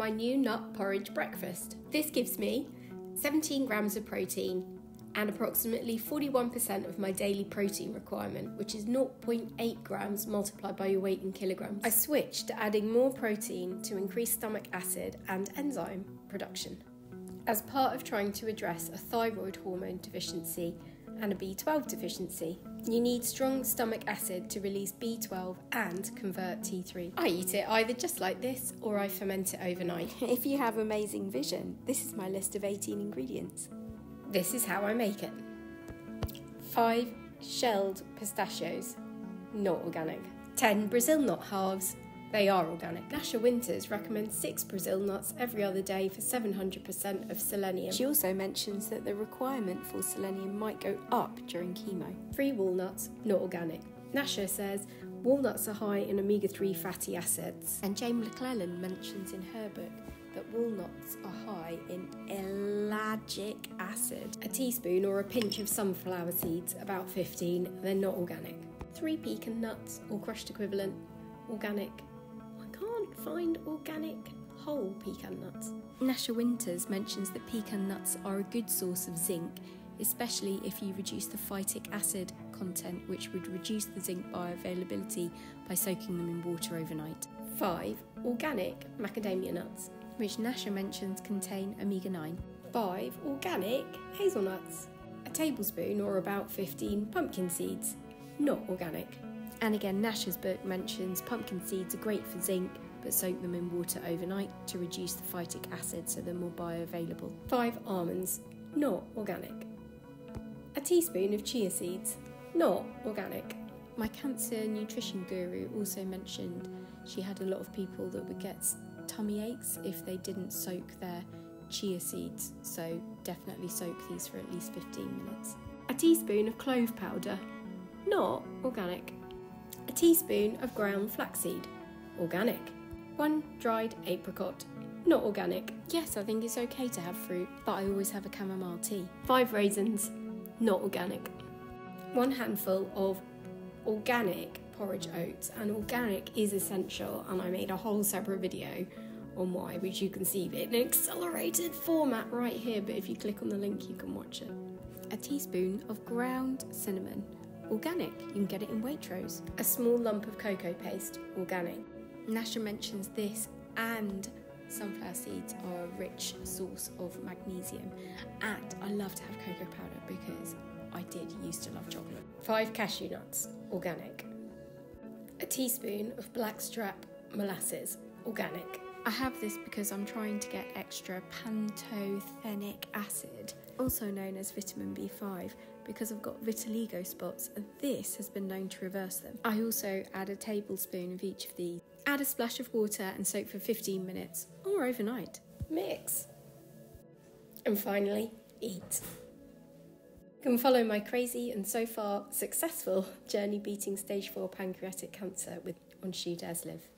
my new nut porridge breakfast. This gives me 17 grams of protein and approximately 41% of my daily protein requirement, which is 0.8 grams multiplied by your weight in kilograms. I switched to adding more protein to increase stomach acid and enzyme production. As part of trying to address a thyroid hormone deficiency and a B12 deficiency, you need strong stomach acid to release B12 and convert T3. I eat it either just like this or I ferment it overnight. If you have amazing vision, this is my list of 18 ingredients. This is how I make it. 5 shelled pistachios, not organic. 10 Brazil nut halves, they are organic. Nasha Winters recommends 6 Brazil nuts every other day for 700% of selenium. She also mentions that the requirement for selenium might go up during chemo. 3 walnuts, not organic. Nasha says walnuts are high in omega-3 fatty acids. And Jane McClelland mentions in her book that walnuts are high in ellagic acid. A teaspoon or a pinch of sunflower seeds, about 15, they're not organic. 3 pecan nuts, or crushed equivalent, organic. I can't find organic whole pecan nuts. Nasha Winters mentions that pecan nuts are a good source of zinc, especially if you reduce the phytic acid content, which would reduce the zinc bioavailability by soaking them in water overnight. 5 organic macadamia nuts, which Nasha mentions contain omega-9. 5 organic hazelnuts. A tablespoon or about 15 pumpkin seeds, not organic. And again, Nasha's book mentions pumpkin seeds are great for zinc, but soak them in water overnight to reduce the phytic acid so they're more bioavailable. 5 almonds, not organic. A teaspoon of chia seeds, not organic. My cancer nutrition guru also mentioned she had a lot of people that would get tummy aches if they didn't soak their chia seeds, so definitely soak these for at least 15 minutes. A teaspoon of clove powder, not organic. A teaspoon of ground flaxseed, organic. 1 dried apricot, not organic. Yes, I think it's okay to have fruit, but I always have a chamomile tea. 5 raisins, not organic. 1 handful of organic porridge oats, and organic is essential, and I made a whole separate video on why, which you can see in an accelerated format right here, but if you click on the link you can watch it. A teaspoon of ground cinnamon, organic, you can get it in Waitrose. A small lump of cocoa paste, organic. Nasha mentions this and sunflower seeds are a rich source of magnesium, and I love to have cocoa powder because I did used to love chocolate. 5 cashew nuts, organic. A teaspoon of blackstrap molasses, organic. I have this because I'm trying to get extra pantothenic acid, also known as vitamin B5, because I've got vitiligo spots, and this has been known to reverse them. I also add a tablespoon of each of these. Add a splash of water and soak for 15 minutes, or overnight. Mix. And finally, eat. You can follow my crazy and so far successful journey beating stage 4 pancreatic cancer on She Dares Live.